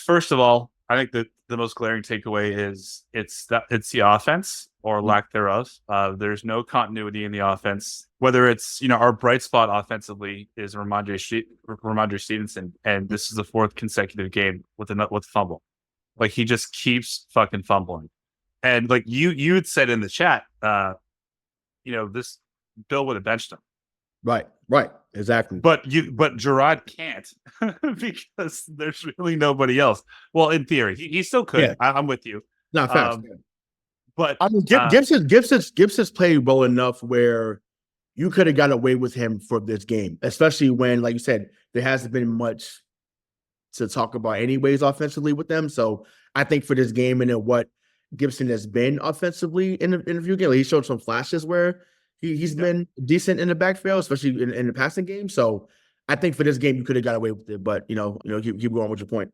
first of all, I think that the most glaring takeaway is it's the offense or lack thereof. There's no continuity in the offense. Whether it's our bright spot offensively is Rhamondre Stevenson, and this is the fourth consecutive game with fumble. Like he just keeps fucking fumbling, and like you had said in the chat, this Bill would have benched him. Right, exactly. But Jerod can't because there's really nobody else. Well, in theory, he still could. Yeah. I'm with you. Not fast. But I mean, Gibbs has played well enough where you could have got away with him for this game, especially when, like you said, there hasn't been much to talk about anyways offensively with them. So I think for this game and what Gibson has been offensively in the few games, he showed some flashes where he's been decent in the backfield, especially in the passing game. So I think for this game, you could have got away with it, but keep going with your point.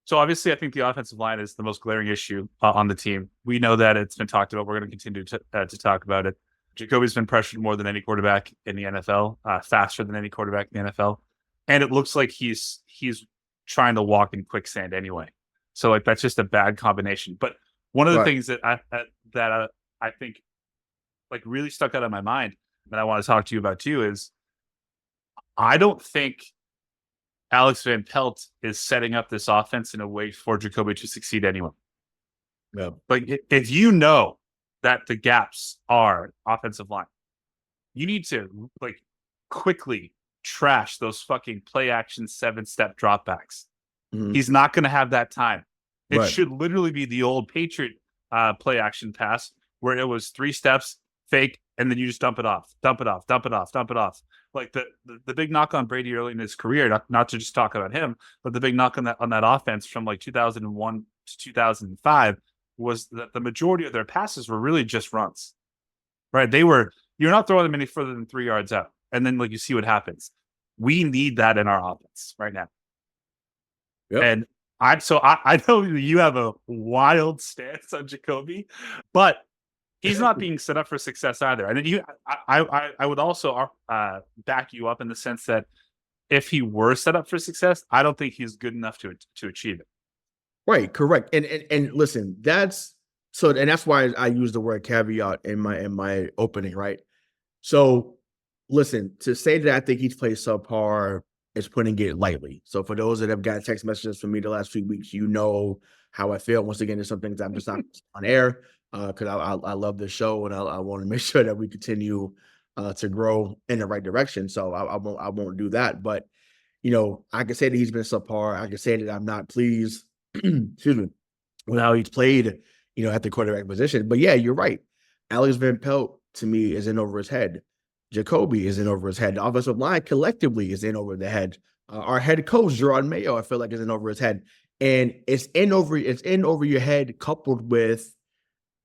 So obviously, I think the offensive line is the most glaring issue on the team. We know that it's been talked about. We're going to continue to talk about it. Jacoby's been pressured more than any quarterback in the NFL, faster than any quarterback in the NFL, and it looks like he's trying to walk in quicksand anyway. So like that's just a bad combination. But one of the things that I think like really stuck out of my mind that I want to talk to you about too is I don't think Alex Van Pelt is setting up this offense in a way for Jacoby to succeed anyway. Yeah. Like if you know that the gaps are offensive line, you need to like quickly trash those fucking play action 7-step dropbacks. Mm-hmm. He's not going to have that time. It should literally be the old Patriot play action pass where it was 3 steps, fake, and then you just dump it off. Like the big knock on Brady early in his career, not to just talk about him, but the big knock on that offense from like 2001 to 2005 was that the majority of their passes were really just runs, right? You're not throwing them any further than 3 yards out. And then like you see what happens. We need that in our offense right now. Yep. And I know you have a wild stance on Jacoby, but he's not being set up for success either. And I would also back you up in the sense that if he were set up for success, I don't think he's good enough to achieve it. Right, correct. And listen, that's why I use the word caveat in my opening, right? So listen, to say that I think he's played subpar is putting it lightly. So for those that have got text messages from me the last few weeks, you know how I feel. Once again, there's some things I'm just not on air. Because I love this show and I want to make sure that we continue to grow in the right direction. So I won't do that. But I can say that he's been subpar. I can say that I'm not pleased, excuse me, with how he's played, at the quarterback position. But yeah, you're right. Alex Van Pelt to me is in over his head. Jacoby is in over his head. The offensive line collectively is in over the head. Our head coach Jerod Mayo, I feel like, is in over his head, and it's in over your head, coupled with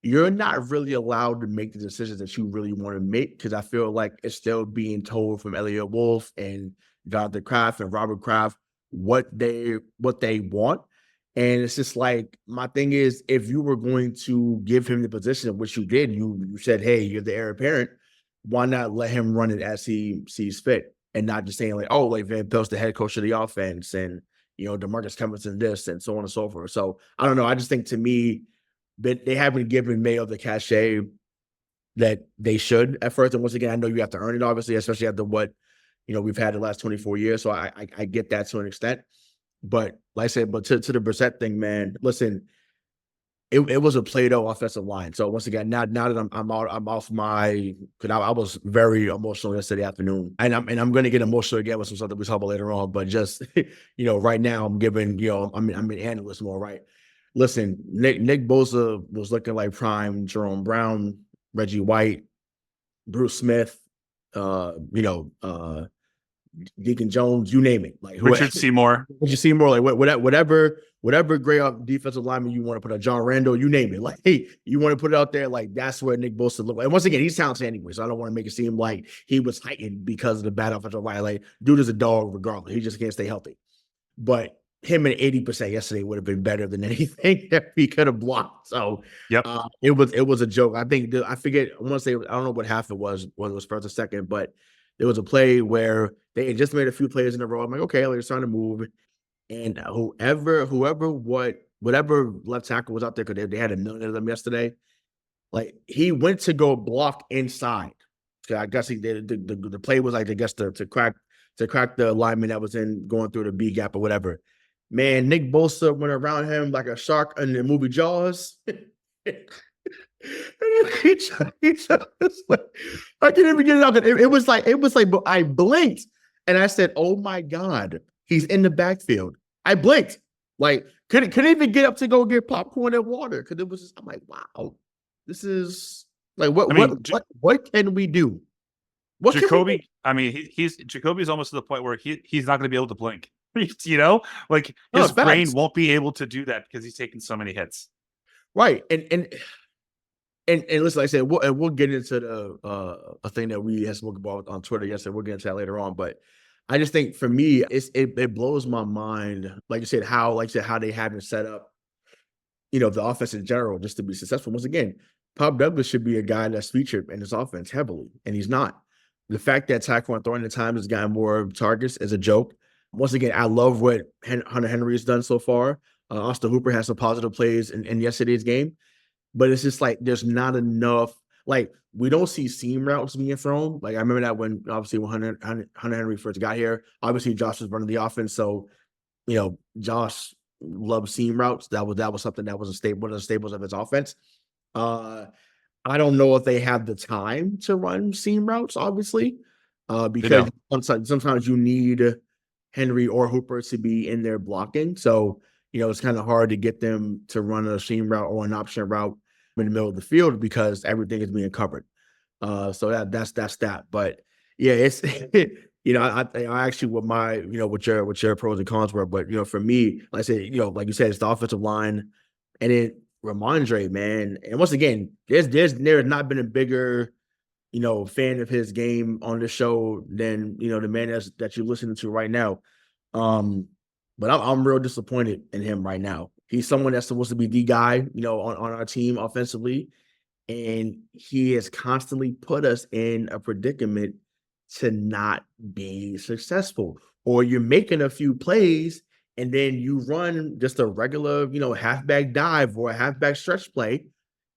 you're not really allowed to make the decisions that you really want to make, because I feel like it's still being told from Elliot Wolf and Jonathan Kraft and Robert Kraft what they want. And it's just like, my thing is, if you were going to give him the position, which you did, you said, hey, you're the heir apparent, why not let him run it as he sees fit, and not just saying like, oh, like Van Pelt's the head coach of the offense and, DeMarcus Covington this and so on and so forth. So I don't know. I just think, to me, but they haven't given Mayo the cachet that they should at first. And once again, I know you have to earn it, obviously, especially after what, we've had the last 24 years. So I get that to an extent. But like I said, to the Brissett thing, man, listen, it was a Play-Doh offensive line. So once again, now that I'm off my, because I was very emotional yesterday afternoon, and I'm going to get emotional again with some stuff that we talk about later on. But just right now, I'm giving I'm an analyst more, right? Listen, Nick Bosa was looking like prime Jerome Brown, Reggie White, Bruce Smith, Deacon Jones, you name it. Like Richard Seymour, like whatever great defensive lineman you want to put out, John Randall, you name it. Like, hey, you want to put it out there, like that's where Nick Bosa looked like. And once again, he's talented anyway, so I don't want to make it seem like he was heightened because of the bad offensive line. Like, dude is a dog regardless. He just can't stay healthy. But him at 80% yesterday would have been better than anything that we could have blocked. So yep. It was a joke. I think I forget. I want to say, I don't know what half it was, whether it was first or second, but there was a play where they had just made a few plays in a row. I'm like, okay, they're starting to move. And whatever left tackle was out there, because they had a million of them yesterday. Like he went to go block inside. So I guess the play was like, I guess to crack the lineman that was in going through the B gap or whatever. Man, Nick Bosa went around him like a shark in the movie Jaws. he I can't even get it out. It was like, but I blinked and I said, "Oh my God, he's in the backfield." I blinked, like couldn't even get up to go get popcorn and water because it was just, I'm like, wow, this is like what can we do? What Jacoby, Jacoby's almost to the point where he's not going to be able to blink. You know, like his brain won't be able to do that because he's taking so many hits. Right, and listen, like I said, we'll get into the a thing that we had spoken about on Twitter yesterday. We'll get into that later on, but I just think for me, it blows my mind, like you said, how they haven't set up, the offense in general just to be successful. Once again, Pop Douglas should be a guy that's featured in this offense heavily, and he's not. The fact that Tyquan Thornton at times has gotten more targets is a joke. Once again, I love what Hunter Henry has done so far. Austin Hooper has some positive plays in yesterday's game, but it's just like there's not enough. Like we don't see seam routes being thrown. Like I remember that when Hunter Henry first got here. Obviously, Josh was running the offense, so Josh loved seam routes. That was something that was one of the staples of his offense. I don't know if they have the time to run seam routes, obviously, because sometimes you need Henry or Hooper to be in there blocking. So, it's kind of hard to get them to run a seam route or an option route in the middle of the field because everything is being covered. So that's that. But yeah, it's I actually what my what your pros and cons were, but for me, like I said, like you said, it's the offensive line, and then Rhamondre, man. And once again, there has not been a bigger, fan of his game on the show than, the man that you're listening to right now. But I'm real disappointed in him right now. He's someone that's supposed to be the guy, on our team offensively. And he has constantly put us in a predicament to not be successful. Or you're making a few plays and then you run just a regular, halfback dive or a halfback stretch play,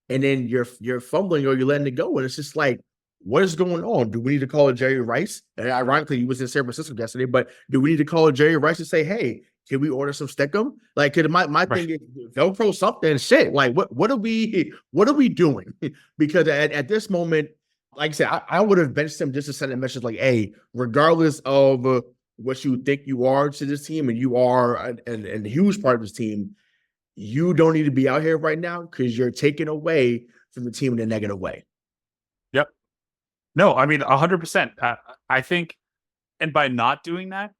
and then you're fumbling or you're letting it go. And it's just like, what is going on? Do we need to call it Jerry Rice? And ironically, he was in San Francisco yesterday, but do we need to call it Jerry Rice and say, hey, can we order some Stickum? Like, my thing is Velcro something shit. Like, what are we doing? Because at this moment, like I said, I would have benched him just to send a message like, hey, regardless of what you think you are to this team, and you are a huge part of this team, you don't need to be out here right now because you're taking away from the team in a negative way. Yep. No, I mean, 100%. I think, and by not doing that,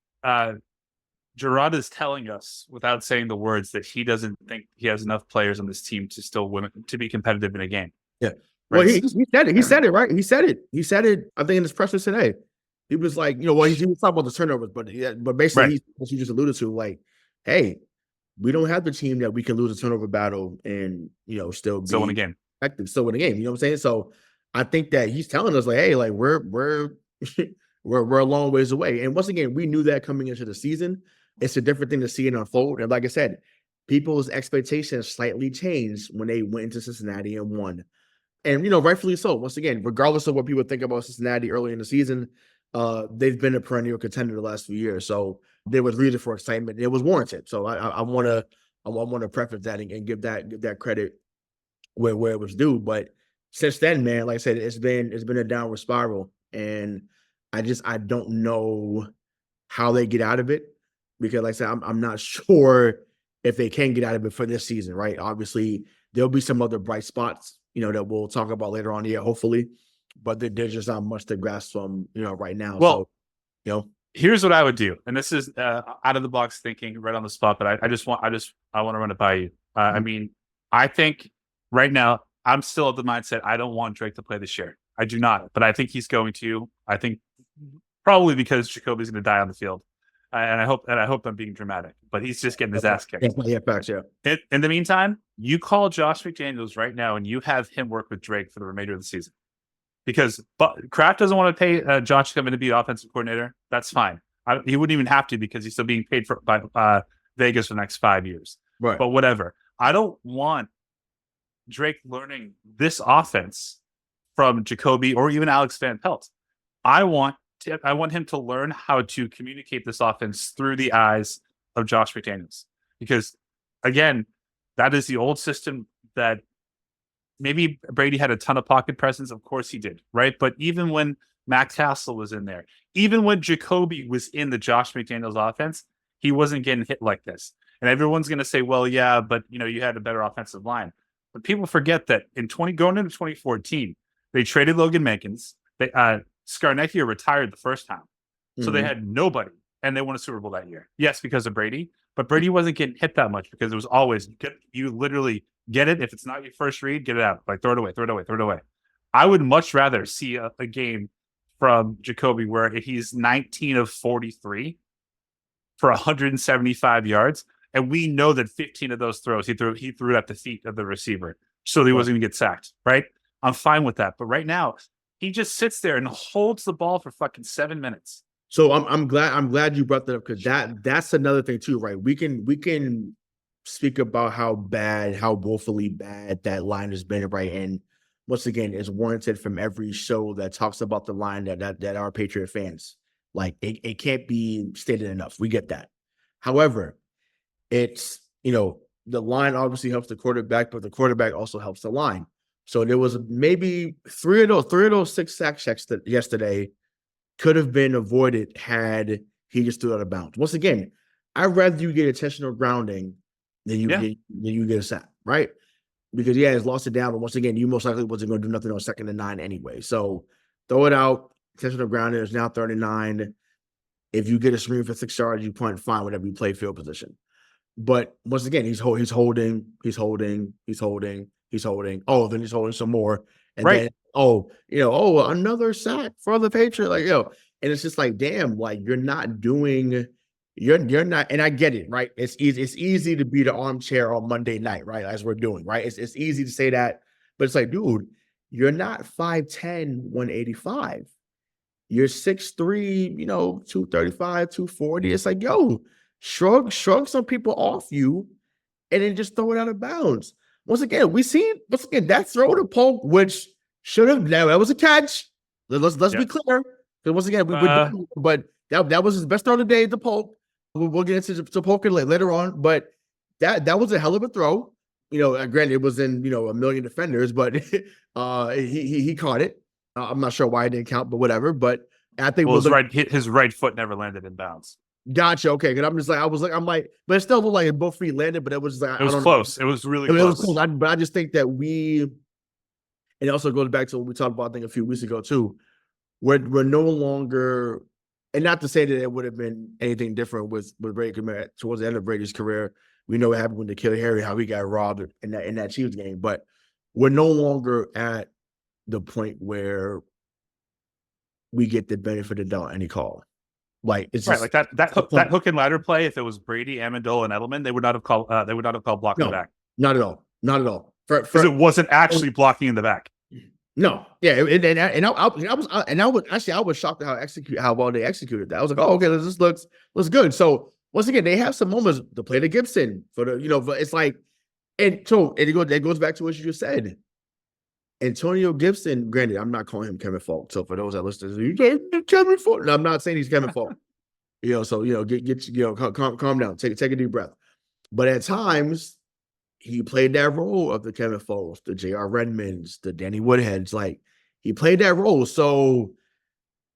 Jerod is telling us, without saying the words, that he doesn't think he has enough players on this team to still win, to be competitive in a game. Yeah. Right? Well, he said it. He said it, right? He said it, I think, in his presser today. He was like, he was talking about the turnovers, but basically, what you just alluded to, like, hey, we don't have the team that we can lose a turnover battle and, still win a game. Effective, still win a game. You know what I'm saying? So I think that he's telling us, like, hey, like, we're a long ways away. And once again, we knew that coming into the season. It's a different thing to see it unfold. And like I said, people's expectations slightly changed when they went into Cincinnati and won. And, rightfully so. Once again, regardless of what people think about Cincinnati early in the season, they've been a perennial contender the last few years. So there was reason for excitement. It was warranted. So I want to preface that and give that credit where it was due. But since then, man, like I said, it's been a downward spiral. And I don't know how they get out of it, because like I said, I'm not sure if they can get out of it for this season, right? Obviously, there'll be some other bright spots, that we'll talk about later on here, hopefully. But there's just not much to grasp from, right now. Well, so, here's what I would do, and this is out of the box thinking, right on the spot. But I want to run it by you. I mean, I think right now I'm still of the mindset I don't want Drake to play this year. I do not, but I think he's going to. I think probably because Jacoby's going to die on the field, and I hope I'm being dramatic, but he's just getting his ass kicked. Yeah, facts, yeah. In the meantime, you call Josh McDaniels right now, and you have him work with Drake for the remainder of the season. Because Kraft doesn't want to pay Josh to come in to be offensive coordinator. That's fine. He wouldn't even have to, because he's still being paid by Vegas for the next 5 years. Right. But whatever. I don't want Drake learning this offense from Jacoby or even Alex Van Pelt. I want him to learn how to communicate this offense through the eyes of Josh McDaniels. Because again, that is the old system that maybe Brady had a ton of pocket presence. Of course he did, right? But even when Matt Castle was in there, even when Jacoby was in the Josh McDaniels offense, he wasn't getting hit like this. And everyone's going to say, well, yeah, but you had a better offensive line. But people forget that going into 2014, they traded Logan Mankins. They Scarnecchia retired the first time. So they had nobody, and they won a Super Bowl that year. Yes, because of Brady, but Brady wasn't getting hit that much because it was always you literally get it. If it's not your first read, get it out. Like throw it away, throw it away, throw it away. I would much rather see a game from Jacoby where he's 19 of 43 for 175 yards, and we know that 15 of those throws he threw it at the feet of the receiver, so he wasn't going to get sacked. Right? I'm fine with that. But right now, he just sits there and holds the ball for fucking 7 minutes. So I'm glad you brought that up, because that's another thing too, right? We can speak about how woefully bad that line has been, right? And once again, it's warranted from every show that talks about the line that are Patriot fans. Like it can't be stated enough. We get that. However, it's the line obviously helps the quarterback, but the quarterback also helps the line. So there was maybe three of those 6 sacks yesterday could have been avoided had he just threw out of bounds. Once again, I'd rather you get intentional grounding than you get a sack, right? Because he's lost it down, but once again, you most likely wasn't going to do nothing on 2nd and 9 anyway. So throw it out. Intentional grounding is now 39. If you get a screen for 6 yards, you point fine whatever you play field position. But once again, he's holding. Oh, then he's holding some more. And then, another sack for the Patriot. And it's just like, damn, like you're not, and I get it, right? It's easy to be the armchair on Monday night, right? As we're doing, right? It's easy to say that, but it's like, dude, you're not 5'10", 185. You're 6'3", 235, 240. It's like, yo, shrug some people off you and then just throw it out of bounds. Once again, that throw to Polk, which should have, that was a catch. Let's be clear. Because once again, but that was his best throw of the day to Polk. We'll get into Polk later on, but that was a hell of a throw. Granted, it was in a million defenders, but he caught it. I'm not sure why it didn't count, but whatever. But I think his right foot never landed in bounds. Gotcha. Okay, because I'm like, but it still looked like both feet landed, but it was like, it was close. It was really close. It was close. But I just think that and it also goes back to what we talked about, I think, a few weeks ago too. We're no longer, and not to say that it would have been anything different with Brady towards the end of Brady's career. We know what happened with N'Keal Harry, how he got robbed in that Chiefs game, but we're no longer at the point where we get the benefit of doubt any call. Like it's right, like that hook and ladder play. If it was Brady, Amendola, and Edelman, they would not have called blocking in the back. Not at all. Because it wasn't actually blocking in the back. No, yeah, I was shocked at how well they executed that. I was like, oh, okay, this looks good. So once again, they have some moments to play to Gibson for the it's like, and so it goes back to what you just said. Antonio Gibson, granted, I'm not calling him Kevin Falk. So for those that listen, you Kevin Falk. No, I'm not saying he's Kevin Falk. So calm down, take a deep breath. But at times, he played that role of the Kevin Falks, the J.R. Redmonds, the Danny Woodheads. Like he played that role. So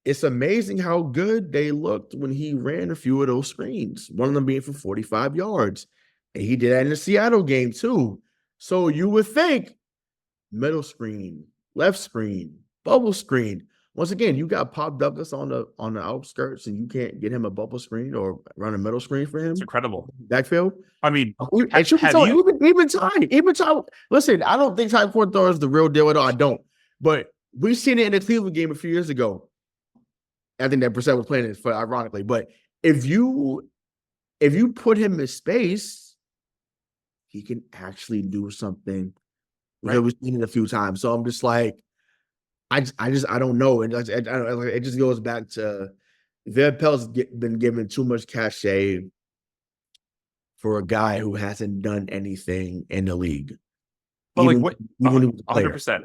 it's amazing how good they looked when he ran a few of those screens. One of them being for 45 yards, and he did that in the Seattle game too. So you would think. Middle screen, left screen, bubble screen. Once again, you got Pop Douglas on the outskirts, and you can't get him a bubble screen or run a middle screen for him. It's incredible. Backfield. I mean, even Ty. Listen, I don't think Ty Porter is the real deal at all. I don't. But we've seen it in the Cleveland game a few years ago. I think that Brissett was playing it for ironically. But if you put him in space, he can actually do something. Right. We've seen it a few times, so I'm just like, I don't know, and it just goes back to Van Pelt's been given too much cachet for a guy who hasn't done anything in the league. But like Even what? even when he was a player. 100%.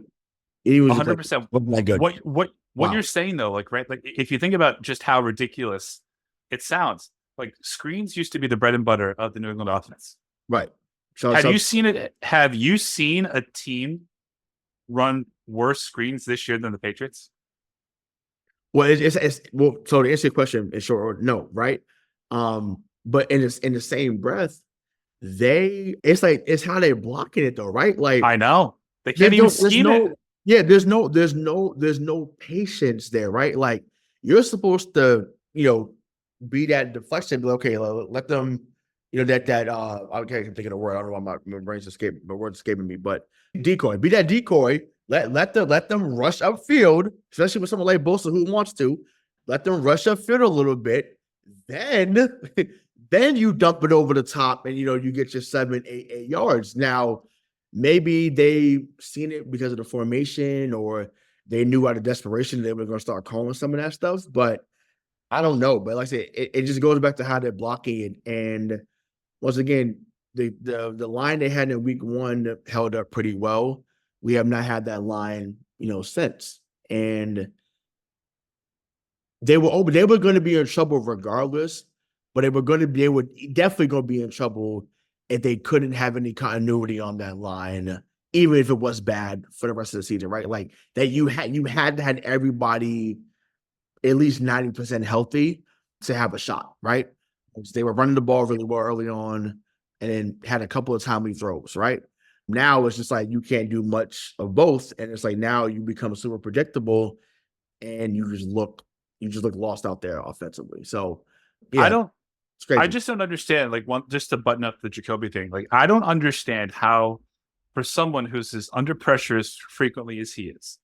He was a player. 100%. Wasn't that good. What you're Wow. saying though, like right, like if you think about just how ridiculous it sounds, like screens used to be the bread and butter of the New England offense. Right. So Have you seen it? Have you seen a team run worse screens this year than the Patriots? well, it's well. So to answer your question, in short, no, right? But in the same breath, it's how they're blocking it though, right? Like I know they can't even scheme it. Yeah, there's no patience there, right? Like you're supposed to, be that deflection. Okay, let them, okay, I'm thinking of a word. I don't know why my word's escaping me, but decoy, be that decoy. Let them rush upfield, especially with someone like Bosa who wants to. Let them rush upfield a little bit. Then then you dump it over the top and you get your 7-8 yards. Now, maybe they seen it because of the formation, or they knew out of desperation they were going to start calling some of that stuff. But I don't know. But like I said, it just goes back to how they're blocking it. And once again, the line they had in week 1 held up pretty well. We have not had that line, since. And they were going to be in trouble regardless, but they were definitely going to be in trouble if they couldn't have any continuity on that line, even if it was bad for the rest of the season, right? Like that you had to have everybody at least 90% healthy to have a shot, right? They were running the ball really well early on and then had a couple of timely throws, right? Now it's just like you can't do much of both. And it's like now you become super predictable and you just look lost out there offensively. So yeah, it's crazy. I just don't understand. Like just to button up the Jacoby thing. Like I don't understand how, for someone who's as under pressure as frequently as he is,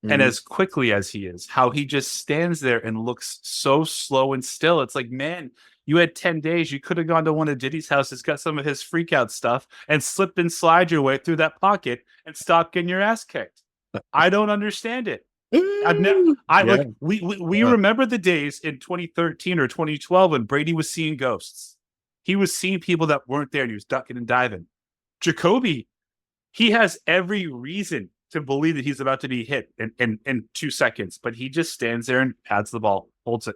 and as quickly as he is, how he just stands there and looks so slow and still. It's like, man, you had 10 days. You could have gone to one of Diddy's houses, got some of his freak out stuff, and slip and slide your way through that pocket and stop getting your ass kicked. I don't understand it. We remember the days in 2013 or 2012 when Brady was seeing ghosts. He was seeing people that weren't there and he was ducking and diving. Jacoby, he has every reason to believe that he's about to be hit in 2 seconds, but he just stands there and pads the ball, holds it.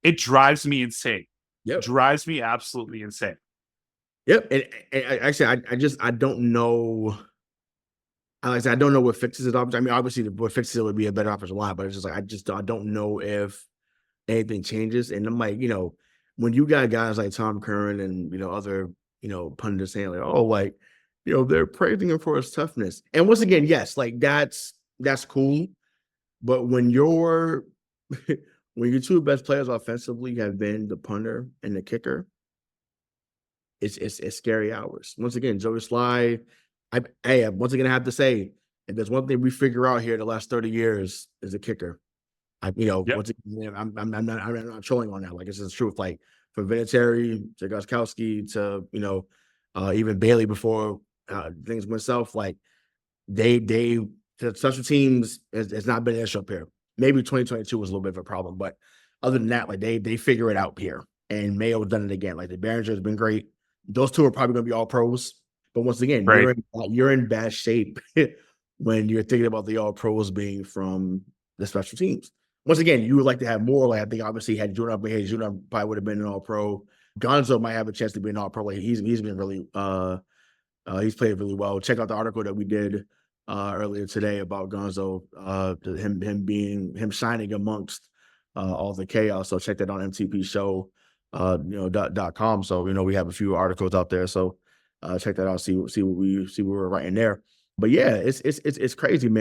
It drives me insane. Yep. Drives me absolutely insane. Yep. And actually, I don't know. I don't know what fixes it. I mean, obviously, what fixes it would be a better offensive line, but it's just like I don't know if anything changes. And I'm like, when you got guys like Tom Curran and other pundits saying like, oh, like they're praising him for his toughness. And once again, yes, like that's cool. But when your two best players offensively have been the punter and the kicker, it's scary hours. Once again, Joey Sly. Once again, I have to say, if there's one thing we figure out here the last 30 years is a kicker. Once again, I'm not trolling on that. Like, it's the truth. Like, from Vinatieri to Gostkowski to, even Bailey before things went south, like, to special teams has not been an issue up here. Maybe 2022 was a little bit of a problem, but other than that, like, they figure it out here. And Mayo done it again. Like, the Behringer has been great. Those two are probably going to be all pros. But once again, right, you're in bad shape when you're thinking about the all pros being from the special teams. Once again, you would like to have more. Like, I think obviously had Jordan probably would have been an all pro. Gonzo might have a chance to be an all pro. Like, he's been really he's played really well. Check out the article that we did earlier today about Gonzo, him shining amongst all the chaos. So check that on MTP show .com. So we have a few articles out there. So check that out. See what we were writing there. But yeah, it's crazy, man.